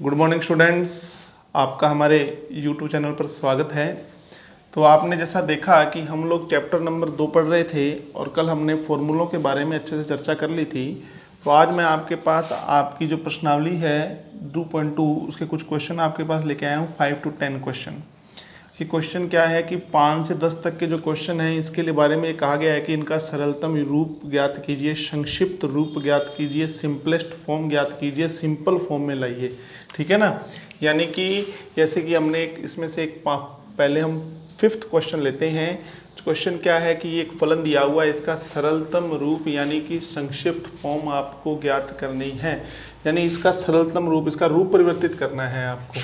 Good morning students, आपका हमारे YouTube channel पर स्वागत है। तो आपने जैसा देखा कि हम लोग चैप्टर नंबर 2 पढ़ रहे थे और कल हमने फॉर्मूलों के बारे में अच्छे से चर्चा कर ली थी। तो आज मैं आपके पास आपकी जो प्रश्नावली है 2.2 उसके कुछ क्वेश्चन आपके पास लेके आया हूँ, 5 to 10 क्वेश्चन। ये क्वेश्चन क्या है कि 5 से 10 तक के जो क्वेश्चन हैं इसके लिए बारे में कहा गया है कि इनका सरलतम रूप ज्ञात कीजिए, संक्षिप्त रूप ज्ञात कीजिए, सिंपलेस्ट फॉर्म ज्ञात कीजिए, सिंपल फॉर्म में लाइए। ठीक है ना। यानी कि जैसे कि हमने इसमें से पहले हम 5th क्वेश्चन लेते हैं। क्वेश्चन क्या है कि ये एक फलन दिया हुआ है, इसका सरलतम रूप यानी कि संक्षिप्त फॉर्म आपको ज्ञात करनी है। यानी इसका सरलतम रूप, इसका रूप परिवर्तित करना है आपको।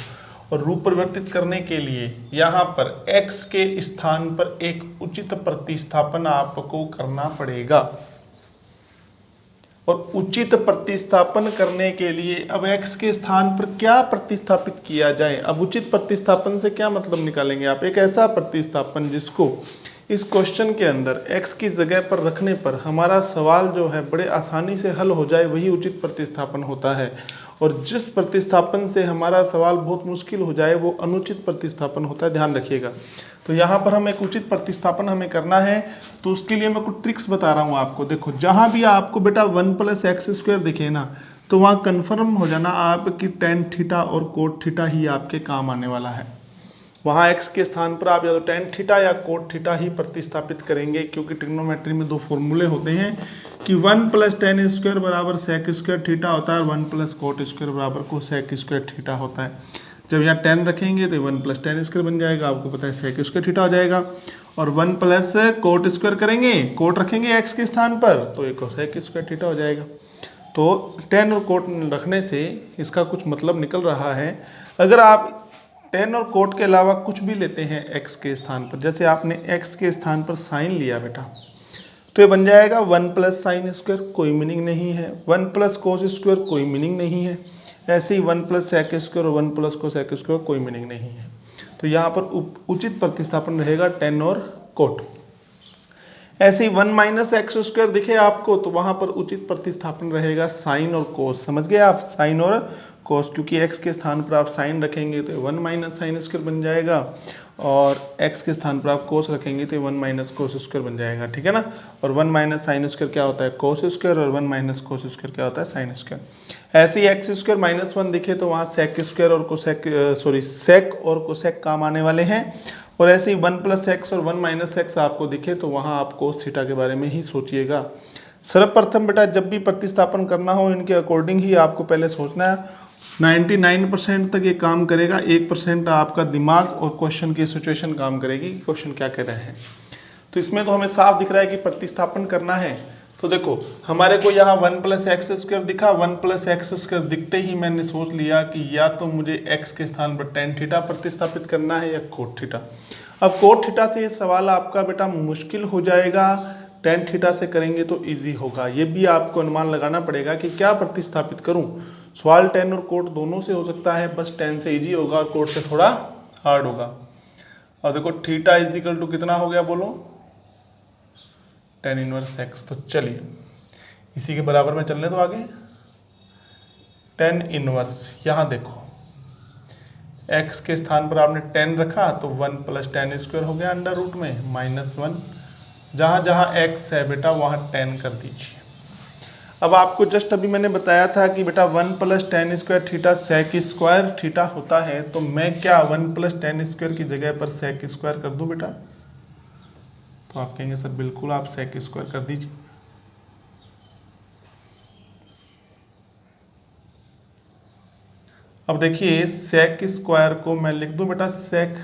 और रूप परिवर्तित करने के लिए यहाँ पर x के स्थान पर एक उचित प्रतिस्थापन आपको करना पड़ेगा। और उचित प्रतिस्थापन करने के लिए अब x के स्थान पर क्या प्रतिस्थापित किया जाए। अब उचित प्रतिस्थापन से क्या मतलब निकालेंगे आप, एक ऐसा प्रतिस्थापन जिसको इस क्वेश्चन के अंदर x की जगह पर रखने पर हमारा सवाल जो है बड़े आसानी से हल हो जाए, वही उचित प्रतिस्थापन होता है। और जिस प्रतिस्थापन से हमारा सवाल बहुत मुश्किल हो जाए वो अनुचित प्रतिस्थापन होता है, ध्यान रखिएगा। तो यहाँ पर हम एक उचित प्रतिस्थापन हमें करना है, तो उसके लिए मैं कुछ ट्रिक्स बता रहा हूँ आपको। देखो, जहाँ भी आपको बेटा 1 + x² दिखे ना, तो वहाँ कन्फर्म हो जाना आपकी tan थीटा और cot थीटा ही आपके काम आने वाला है। वहाँ x के स्थान पर आप या तो tan थीटा या cot थीटा ही प्रतिस्थापित करेंगे, क्योंकि ट्रिग्नोमेट्री में 2 फॉर्मूले होते हैं कि 1 + tan² बराबर sec² थीटा होता है और 1 + cot² बराबर cosec² थीटा होता है। जब यहाँ tan रखेंगे तो 1 + tan² बन जाएगा, आपको पता है sec² थीटा हो जाएगा। और 1 + cot² करेंगे, कोट रखेंगे x के स्थान पर तो एक cosec² थीटा हो जाएगा। तो tan और cot रखने से इसका कुछ मतलब निकल रहा है। अगर आप tan और cot के अलावा कुछ भी लेते हैं x के स्थान पर, जैसे आपने x के स्थान पर sin लिया बेटा, तो ये बन जाएगा 1 + sin², कोई मीनिंग नहीं है। 1 + cos², कोई मीनिंग नहीं है। ऐसे ही 1 + sec² और 1 + cosec², कोई मीनिंग नहीं है। तो यहाँ पर उचित प्रतिस्थापन रहेगा tan और cot। ऐसे ही 1 - x² दिखे आपको, तो वहाँ पर उचित प्रतिस्थापन रहेगा sin और cos। समझ गए आप, sin और cos, क्योंकि x के स्थान पर आप sin रखेंगे तो 1 - sin² बन जाएगा, और x के स्थान पर आप cos रखेंगे तो 1 - cos² बन जाएगा। ठीक है ना। और 1 - sin² क्या होता है, cos², और 1 - cos² क्या होता है, sin²। ऐसे ही x² - 1 दिखे तो वहाँ sec² और sec और cosec काम आने वाले हैं। और ऐसे ही 1 + x और 1 - x आपको दिखे तो वहाँ आप cos थीटा के बारे में ही सोचिएगा। सर्वप्रथम बेटा जब भी प्रतिस्थापन करना हो इनके अकॉर्डिंग ही आपको पहले सोचना है। 99% तक ये काम करेगा, 1% आपका दिमाग और क्वेश्चन की सिचुएशन काम करेगी कि क्वेश्चन क्या कह रहे हैं। तो इसमें तो हमें साफ दिख रहा है कि प्रतिस्थापन करना है। तो देखो, हमारे को यहाँ 1 + x² दिखा, 1 + x² दिखते ही मैंने सोच लिया कि या तो मुझे x के स्थान पर tan थीटा प्रतिस्थापित करना है या cot थीटा। अब cot थीटा से ये सवाल आपका बेटा मुश्किल हो जाएगा, tan थीटा से करेंगे तो इजी होगा। ये भी आपको अनुमान लगाना पड़ेगा कि क्या प्रतिस्थापित करूं। सवाल tan और cot दोनों से हो सकता है, बस tan से इजी होगा और cot से थोड़ा हार्ड होगा। और देखो थीटा = कितना हो गया बोलो, tan - x। तो चलिए इसी के बराबर में चलने दो आगे। tan इनवर्स, यहाँ देखो x के स्थान पर आपने tan रखा तो 1 + tan² हो गया √ में -1। जहाँ जहाँ x है बेटा वहाँ tan कर दीजिए। अब आपको जस्ट अभी मैंने बताया था कि बेटा 1 + tan² थीटा sec² थीटा होता है, तो मैं क्या 1 + tan² की जगह पर sec² कर दूं बेटा। तो आप कहेंगे सर बिल्कुल आप sec² कर दीजिए। अब देखिए sec² को मैं लिख दूं बेटा sec,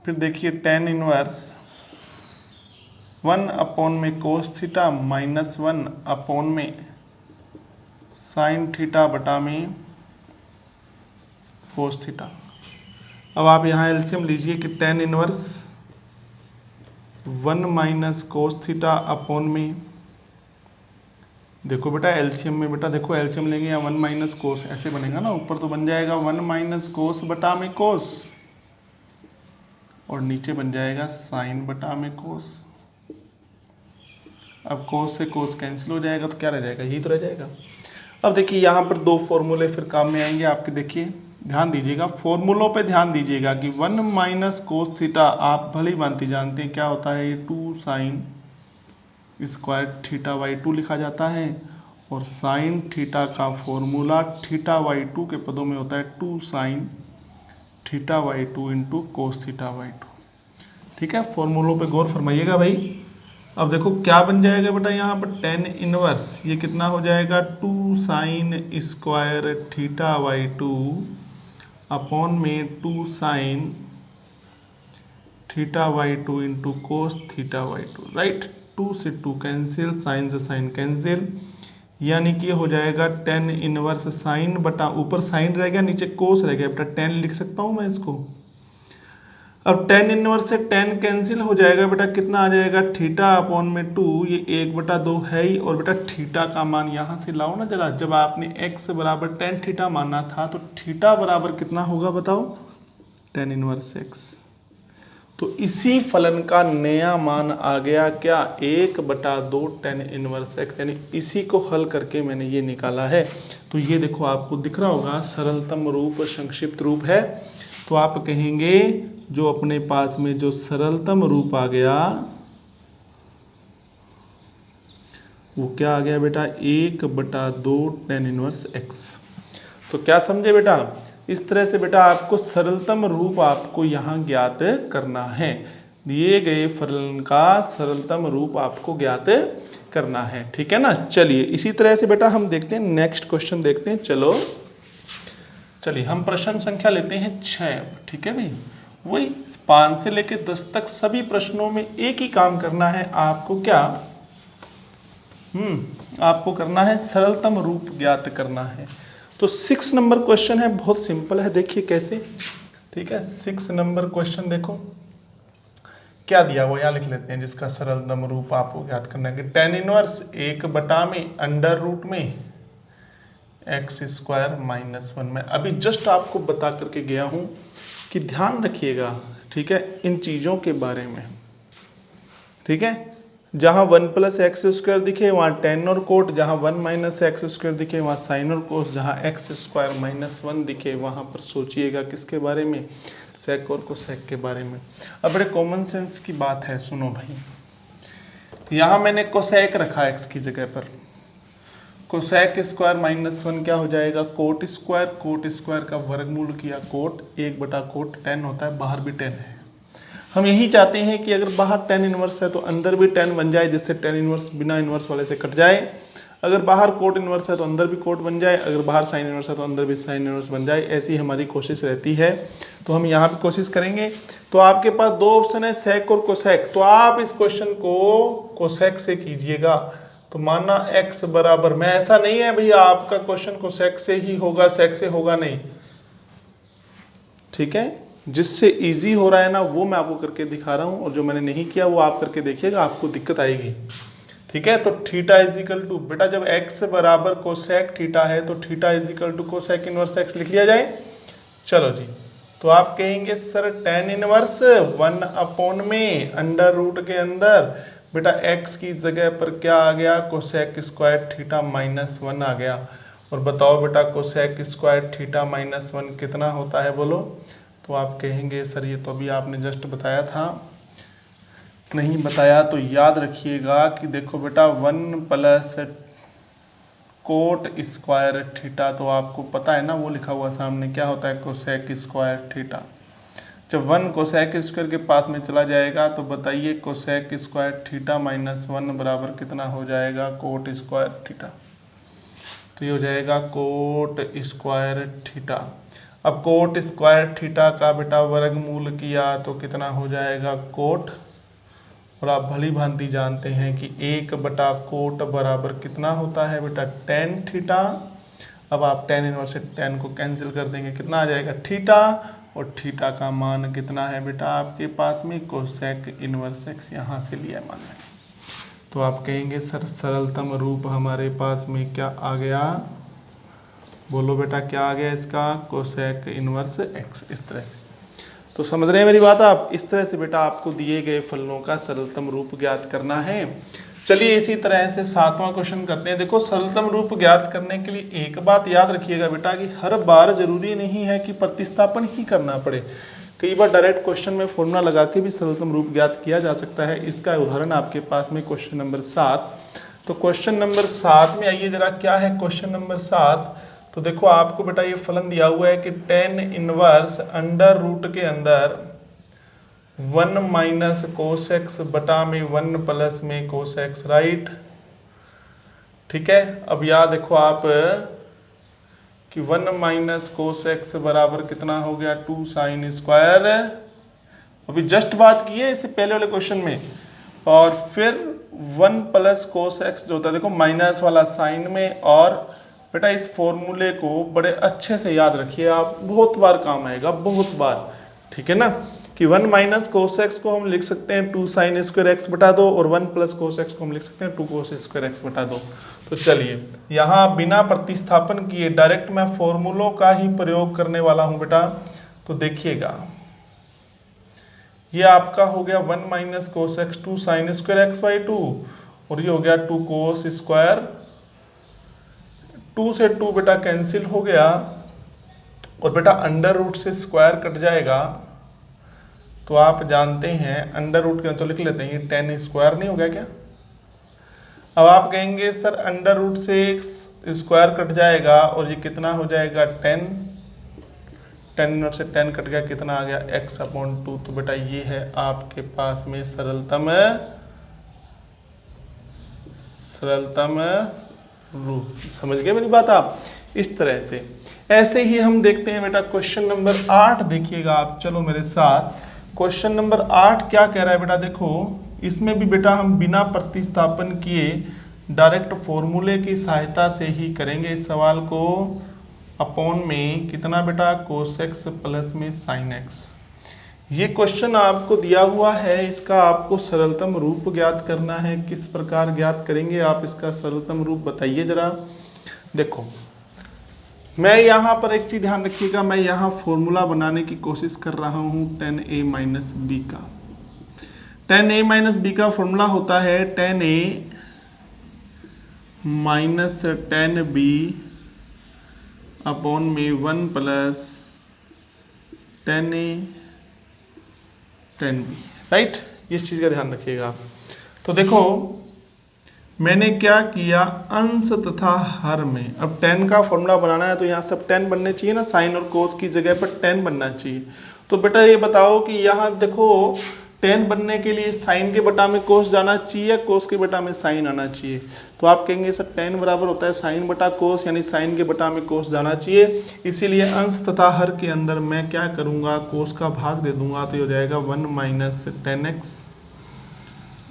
फिर देखिए tan inverse 1 cos theta -1 sin theta बटा में cos थीटा। अब आप यहाँ एलसीएम लीजिए कि tan इनवर्स 1 - cos थीटा में, देखो बेटा एलसीएम में, बेटा देखो एलसीएम लेंगे या 1 - cos ऐसे बनेगा ना, ऊपर तो बन जाएगा 1 - cos बटा में cos, और नीचे बन जाएगा sin बटा में cos। अब कोस से कोस कैंसिल हो जाएगा तो क्या रह जाएगा, यही तो रह जाएगा। अब देखिए यहाँ पर दो फॉर्मूले फिर काम में आएंगे आपके, देखिए ध्यान दीजिएगा, फॉर्मूलों पे ध्यान दीजिएगा कि 1 माइनस कोस थीटा आप भली भांति जानते हैं क्या होता है, ये 2 साइन स्क्वायर थीटा बाई 2 लिखा जाता है, और साइन थीटा का फॉर्मूला थीटा बाई 2 के पदों में होता है 2 sine theta by 2 into cos theta by 2। ठीक है, फॉर्मूलों पे गौर फरमाइएगा भाई। अब देखो क्या बन जाएगा बेटा, यहाँ पर टेन इनवर्स ये कितना हो जाएगा, 2 sine square theta by 2 upon में 2 sine theta by 2 into cos theta by 2, right. 2 से 2 कैंसिल, साइन से साइन कैंसिल, यानी कि हो जाएगा टेन इनवर्स साइन बटा, ऊपर साइन रह गया नीचे कोस रह गया बेटा, 10 लिख सकता हूँ मैं इसको। अब टेन इनवर्स से 10 कैंसिल हो जाएगा बेटा, कितना आ जाएगा, थीटा अपॉन में 2, ये 1/2 है ही, और बेटा थीटा का मान यहाँ से लाओ ना जरा, जब आपने x बराबर tan थीटा माना था तो थीटा बराबर कितना होगा बताओ, tan इनवर्स x। तो इसी फलन का नया मान आ गया क्या, 1/2 tan इनवर्स x, यानी इसी को हल करके मैंने ये निकाला है। तो ये देखो आपको दिख रहा होगा सरलतम रूप संक्षिप्त रूप है। तो आप कहेंगे जो अपने पास में जो सरलतम रूप आ गया वो क्या आ गया बेटा, 1/2 tan इनवर्स x। तो क्या समझे बेटा, इस तरह से बेटा आपको सरलतम रूप आपको यहाँ ज्ञात करना है, दिए गए फलन का सरलतम रूप आपको ज्ञात करना है, ठीक है ना। चलिए इसी तरह से बेटा हम देखते हैं नेक्स्ट क्वेश्चन देखते हैं। चलिए हम प्रश्न संख्या लेते हैं 6, ठीक है भाई। वही 5 से लेकर 10 तक सभी प्रश्नों में एक ही काम करना है आपको, क्या आपको करना है सरलतम रूप ज्ञात करना है। तो 6 नंबर क्वेश्चन है, बहुत सिंपल है, देखिए कैसे, ठीक है। 6 नंबर क्वेश्चन देखो क्या दिया हुआ, यहाँ लिख लेते हैं, जिसका सरलतम रूप आपको ज्ञात करना है कि tan इनवर्स 1/, में अंडर रूट में x स्क्वायर माइनस 1। मैं अभी जस्ट आपको बता करके गया हूँ कि ध्यान रखिएगा, ठीक है, इन चीज़ों के बारे में, ठीक है। जहाँ 1 + x स्क्वायर दिखे वहाँ tan और कोट, जहाँ 1 - x स्क्वायर दिखे वहाँ साइन और कोस, जहाँ x स्क्वायर माइनस 1 दिखे वहाँ पर सोचिएगा किसके बारे में, सेक और कोसेक के बारे में। अब बड़े कॉमन सेंस की बात है, सुनो भाई, यहाँ मैंने कोसेक रखा x की जगह पर, कोसेक स्क्वायर माइनस 1 क्या हो जाएगा, कोट स्क्वायर का वर्गमूल किया कोट, 1/कोट tan होता है, बाहर भी tan है। हम यही चाहते हैं कि अगर बाहर tan इनवर्स है तो अंदर भी tan बन जाए, जिससे tan इनवर्स बिना इनवर्स वाले से कट जाए। अगर बाहर कोट इनवर्स है तो अंदर भी कोट बन जाए, अगर बाहर साइन इनवर्स है तो अंदर भी साइन इनवर्स बन जाए, ऐसी हमारी कोशिश रहती है। तो हम यहाँ भी कोशिश करेंगे। तो आपके पास 2 ऑप्शन है, सेक और कोसेक। तो आप इस क्वेश्चन को कोसेक से कीजिएगा। तो माना x बराबर, मैं ऐसा नहीं है भैया आपका क्वेश्चन कोसेक से ही होगा, सेक से होगा नहीं, ठीक है। जिससे इजी हो रहा है ना वो मैं आपको करके दिखा रहा हूँ, और जो मैंने नहीं किया वो आप करके देखिएगा, आपको दिक्कत आएगी, ठीक है। तो थीटा इज इक्वल टू, बेटा जब x बराबर कोसेक थीटा है तो theta is equal to cosec inverse x लिख लिया जाए। चलो जी, तो आप कहेंगे सर tan इनवर्स 1 में अंडर रूट के अंदर, बेटा x की जगह पर क्या आ गया, कोसेक स्क्वायर थीटा माइनस 1 आ गया। और बताओ बेटा कोसेक स्क्वायर थीटा माइनस 1 कितना होता है, बोलो। तो आप कहेंगे सर ये तो अभी आपने जस्ट बताया था, नहीं बताया तो याद रखिएगा कि देखो बेटा 1 + कोट स्क्वायर थीटा, तो आपको पता है ना वो लिखा हुआ सामने क्या होता है, कोसेक स्क्वायर थीटा। जब 1 कोसेक स्क्वायर के पास में चला जाएगा तो बताइए कोसेक स्क्वायर थीटा माइनस 1 बराबर कितना हो जाएगा, कोट स्क्वायर थीटा। तो ये हो जाएगा कोट स्क्वायर थीटा। अब कोट स्क्वायर थीटा का बेटा वर्गमूल किया तो कितना हो जाएगा, कोट, और आप भली भांति जानते हैं कि 1/कोट बराबर कितना होता है बेटा, tan थीटा। अब आप tan इनवर्स से tan को कैंसिल कर देंगे, कितना आ जाएगा, थीटा, और थीटा का मान कितना है बेटा आपके पास में, कोसेक इनवर्स x यहाँ से लिया मान में। तो आप कहेंगे सर सरलतम रूप हमारे पास में क्या आ गया, बोलो बेटा क्या आ गया इसका, कोसेक इनवर्स x। इस तरह से तो समझ रहे हैं मेरी बात आप। इस तरह से बेटा आपको दिए गए फलनों का सरलतम रूप ज्ञात करना है। चलिए इसी तरह से 7वां क्वेश्चन करते हैं। देखो सरलतम रूप ज्ञात करने के लिए एक बात याद रखिएगा बेटा कि हर बार जरूरी नहीं है कि प्रतिस्थापन ही करना पड़े, कई बार डायरेक्ट क्वेश्चन में फॉर्मूला लगा के भी सरलतम रूप ज्ञात किया जा सकता है। इसका उदाहरण आपके पास में क्वेश्चन नंबर 7। तो क्वेश्चन नंबर 7 में आइए जरा, क्या है क्वेश्चन नंबर 7। तो देखो आपको बेटा ये फलन दिया हुआ है कि tan इनवर्स अंडर रूट के अंदर 1 माइनस कोस एक्स बटा में 1 प्लस में कोस एक्स, राइट। ठीक है, अब याद देखो आप कि 1 माइनस कोस एक्स बराबर कितना हो गया 2 साइन स्क्वायर। अभी जस्ट बात की है इससे पहले वाले क्वेश्चन में। और फिर 1 प्लस कोस एक्स जो होता है देखो माइनस वाला साइन में। और बेटा इस फॉर्मूले को बड़े अच्छे से याद रखिए आप, बहुत बार काम आएगा, बहुत बार। ठीक है ना, कि 1 माइनस कोस एक्स को हम लिख सकते हैं 2 साइन स्क्वायर एक्स बटा 2 और 1 प्लस कोस एक्स को हम लिख सकते हैं 2 कोस स्क्वायर एक्स बटा 2। तो चलिए यहाँ बिना प्रतिस्थापन किए डायरेक्ट मैं फॉर्मूलों का ही प्रयोग करने वाला हूँ बेटा। तो देखिएगा ये आपका हो गया 1 minus cos x 2 sine square x by 2 और ये हो गया 2 कोस स्क्वायर। 2 से 2 बेटा कैंसिल हो गया और बेटा अंडर रूट से स्क्वायर कट जाएगा। तो आप जानते हैं अंडर रूट के तो लिख लेते हैं, ये 10 स्क्वायर नहीं हो गया क्या। अब आप कहेंगे सर अंडर रूट से स्क्वायर कट जाएगा और ये कितना हो जाएगा 10 से 10 कट गया, कितना आ गया x/2। तो बेटा ये है आपके पास में सरलतम रूप। समझ गए मेरी बात आप। इस तरह से ऐसे ही हम देखते हैं बेटा क्वेश्चन नंबर 8 देखिएगा आप, चलो मेरे साथ। क्वेश्चन नंबर 8 क्या कह रहा है बेटा, देखो इसमें भी बेटा हम बिना प्रतिस्थापन किए डायरेक्ट फॉर्मूले की सहायता से ही करेंगे इस सवाल को। अपॉन में कितना बेटा कोस एक्स प्लस में साइन एक्स। ये क्वेश्चन आपको दिया हुआ है, इसका आपको सरलतम रूप ज्ञात करना है। किस प्रकार ज्ञात करेंगे आप इसका सरलतम रूप बताइए जरा। देखो मैं यहाँ पर एक चीज़ ध्यान रखिएगा, मैं यहाँ फॉर्मूला बनाने की कोशिश कर रहा हूँ tan a माइनस बी का। tan a माइनस बी का फॉर्मूला होता है tan a minus tan b upon में 1 plus tan a tan b, right. इस चीज़ का ध्यान रखिएगा आप। तो देखो मैंने क्या किया, अंश तथा हर में। अब tan का फॉर्मूला बनाना है तो यहाँ सब tan बनने चाहिए ना, साइन और कोस की जगह पर tan बनना चाहिए। तो बेटा ये बताओ कि यहाँ देखो tan बनने के लिए साइन के बटा में कोस जाना चाहिए या कोस के बटा में साइन आना चाहिए। तो आप कहेंगे सर tan बराबर होता है साइन बटा कोस, यानी साइन के बटा में कोस जाना चाहिए। इसीलिए अंश तथा हर के अंदर मैं क्या करूँगा, कोस का भाग दे दूंगा। तो ये हो जाएगा 1 माइनस tan x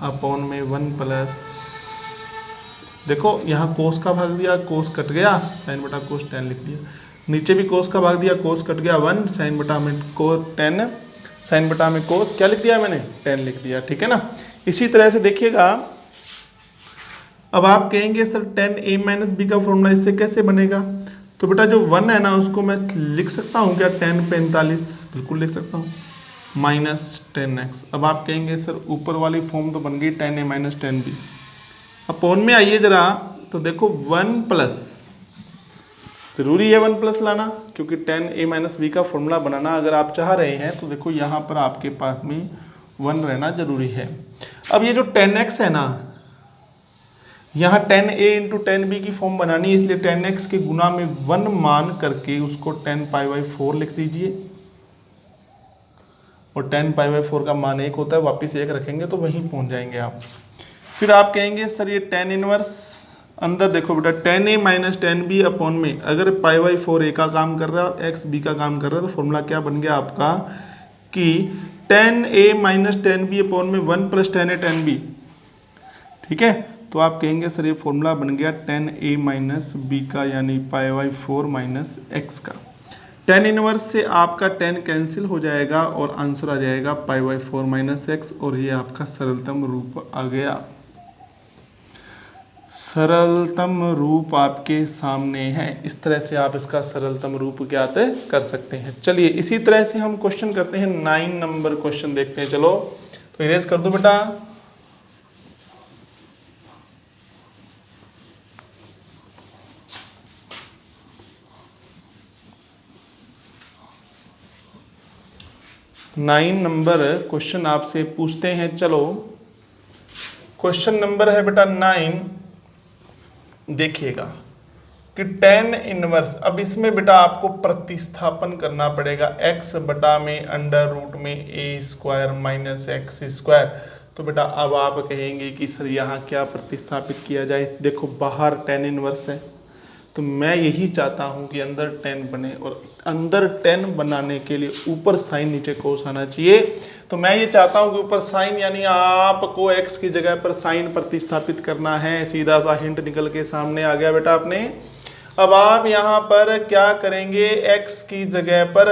अपॉन में 1 प्लस, देखो यहाँ कोस का भाग दिया, कोस कट गया, साइन बटा कोस tan लिख दिया। नीचे भी कोस का भाग दिया, कोस कट गया 1, साइन बटा में tan, साइन बटा में कोस क्या लिख दिया मैंने, tan लिख दिया। ठीक है ना। इसी तरह से देखिएगा, अब आप कहेंगे sir tan a minus b का फॉर्मूला इससे कैसे बनेगा। तो बेटा जो 1 है ना उसको मैं लिख सकता हूँ क्या, tan 45, बिल्कुल लिख सकता हूँ, माइनस tan x। अब आप कहेंगे सर ऊपर वाली फॉर्म तो बन गई tan a minus tan b। Upon में आइए जरा, तो देखो 1 प्लस, जरूरी है 1 प्लस लाना क्योंकि tan a माइनस बी का फॉर्मूला बनाना अगर आप चाह रहे हैं तो देखो यहाँ पर आपके पास में 1 रहना जरूरी है। अब ये जो tan x है ना, यहाँ tan a into tan b की फॉर्म बनानी है, इसलिए tan x के गुना में 1 मान करके उसको tan π/4 लिख दीजिए। और tan π/4 का मान 1 होता है, वापिस 1 रखेंगे तो वहीं पहुँच जाएंगे आप। फिर आप कहेंगे सर ये tan इनवर्स, अंदर देखो बेटा tan a minus tan b upon में, अगर π/4 a का काम कर रहा है और x b का काम कर रहा है तो फॉर्मूला क्या बन गया आपका कि tan a minus tan b upon में 1 plus tan a tan b। ठीक है, तो आप कहेंगे सर ये फॉर्मूला बन गया tan a माइनस b का, यानी π/4 माइनस x का। tan इनवर्स से आपका tan कैंसिल हो जाएगा और आंसर आ जाएगा π/4 माइनस x, और ये आपका सरलतम रूप आ गया। सरलतम रूप आपके सामने है। इस तरह से आप इसका सरलतम रूप ज्ञात कर सकते हैं। चलिए इसी तरह से हम क्वेश्चन करते हैं 9 नंबर क्वेश्चन देखते हैं। चलो तो इरेज कर दो बेटा। 9 नंबर क्वेश्चन आपसे पूछते हैं। चलो क्वेश्चन नंबर है बेटा 9, देखिएगा कि tan इनवर्स, अब इसमें बेटा आपको प्रतिस्थापन करना पड़ेगा x बटा में अंडर रूट में a square minus x square. तो बेटा अब आप कहेंगे कि सर यहाँ क्या प्रतिस्थापित किया जाए। देखो बाहर tan इनवर्स है, तो मैं यही चाहता हूँ कि अंदर tan बने, और अंदर tan बनाने के लिए ऊपर साइन नीचे कोस आना चाहिए। तो मैं ये चाहता हूँ कि ऊपर साइन, यानी आपको x की जगह पर साइन प्रतिस्थापित करना है। सीधा सा हिंट निकल के सामने आ गया बेटा अपने। अब आप यहाँ पर क्या करेंगे, x की जगह पर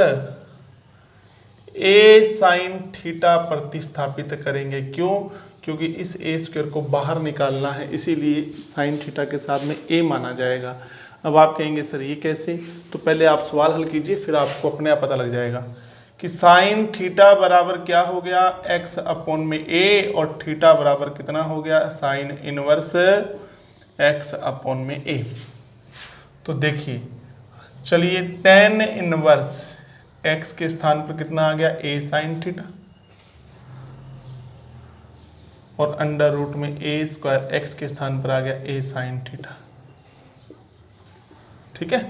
a साइन थीटा प्रतिस्थापित करेंगे। क्यों? क्योंकि इस a स्क्वायर को बाहर निकालना है, इसीलिए साइन थीटा के साथ में a माना जाएगा। अब आप कहेंगे सर ये कैसे, तो पहले आप सवाल हल कीजिए, फिर आपको अपने आप पता लग जाएगा कि साइन थीटा बराबर क्या हो गया, x अपॉन में a, और थीटा बराबर कितना हो गया, साइन इनवर्स x अपॉन में a। तो देखिए चलिए tan इनवर्स x के स्थान पर कितना आ गया, a साइन थीटा, और अंडर रूट में a स्क्वायर x के स्थान पर आ गया a साइन थीटा। ठीक है।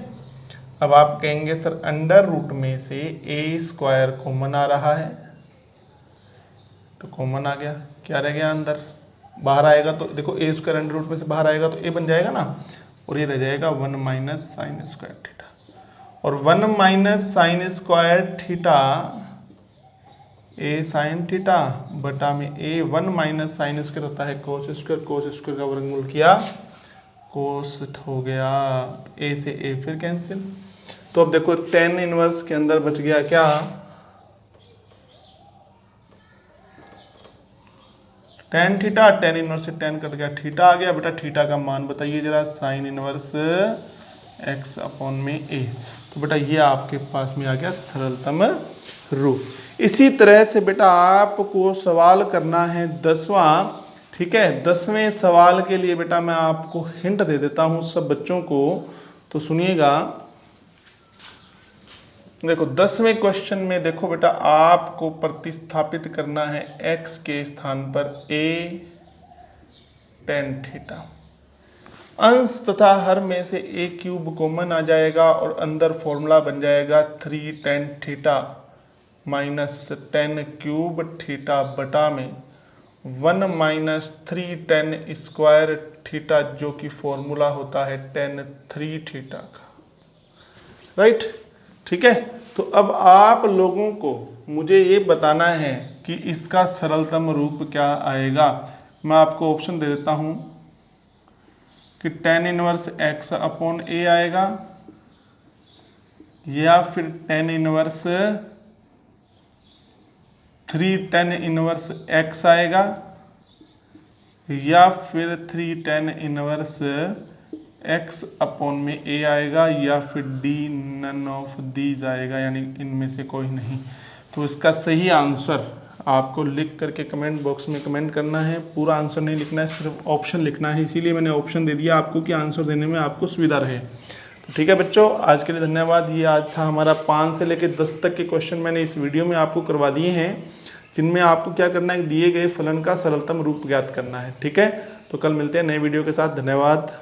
अब आप कहेंगे सर अंडर रूट में से a स्क्वायर कॉमन आ रहा है, तो कॉमन आ गया, क्या रह गया अंदर, बाहर आएगा तो देखो a स्क्वायर अंडर रूट में से बाहर आएगा तो a बन जाएगा ना, और ये रह जाएगा 1 माइनस साइन स्क्वायर थीटा, और 1 minus sine square theta a sine theta बटा में a, 1 माइनस साइन स्क्वायर होता है कोस स्क्वायर, कोस स्क्वायर का वर्गमूल किया कोस हो गया, a से a फिर कैंसिल। तो अब देखो tan इनवर्स के अंदर बच गया क्या, tan थीटा, tan इनवर्स से tan कट गया, थीटा आ गया। बेटा थीटा का मान बताइए जरा, साइन इनवर्स x अपॉन में a। तो बेटा ये आपके पास में आ गया सरलतम रूप। इसी तरह से बेटा आपको सवाल करना है 10वां। ठीक है, 10वें सवाल के लिए बेटा मैं आपको हिंट दे देता हूं सब बच्चों को, तो सुनिएगा। देखो 10वें क्वेश्चन में देखो बेटा आपको प्रतिस्थापित करना है x के स्थान पर a tan थीटा, अंश तथा हर में से a क्यूब कॉमन आ जाएगा, और अंदर फॉर्मूला बन जाएगा 3 tan theta minus tan cube theta बटा में 1 माइनस 3 tan स्क्वायर थीटा, जो कि फॉर्मूला होता है tan 3 थीटा का। राइट, ठीक है। तो अब आप लोगों को मुझे ये बताना है कि इसका सरलतम रूप क्या आएगा। मैं आपको ऑप्शन दे देता हूं कि tan inverse x upon a आएगा, या फिर tan inverse 3 tan inverse x आएगा, या फिर 3 tan इनवर्स x अपॉन में a आएगा, या फिर d नन ऑफ दीज आएगा, यानी इनमें से कोई नहीं। तो इसका सही आंसर आपको लिख करके कमेंट बॉक्स में कमेंट करना है। पूरा आंसर नहीं लिखना है, सिर्फ ऑप्शन लिखना है, इसीलिए मैंने ऑप्शन दे दिया आपको कि आंसर देने में आपको सुविधा रहे। तो ठीक है बच्चों, आज के लिए धन्यवाद। ये आज था हमारा 5 से लेकर 10 तक के क्वेश्चन मैंने इस वीडियो में आपको करवा दिए हैं, जिनमें आपको क्या करना है, दिए गए फलन का सरलतम रूप ज्ञात करना है। ठीक है, तो कल मिलते हैं नए वीडियो के साथ। धन्यवाद।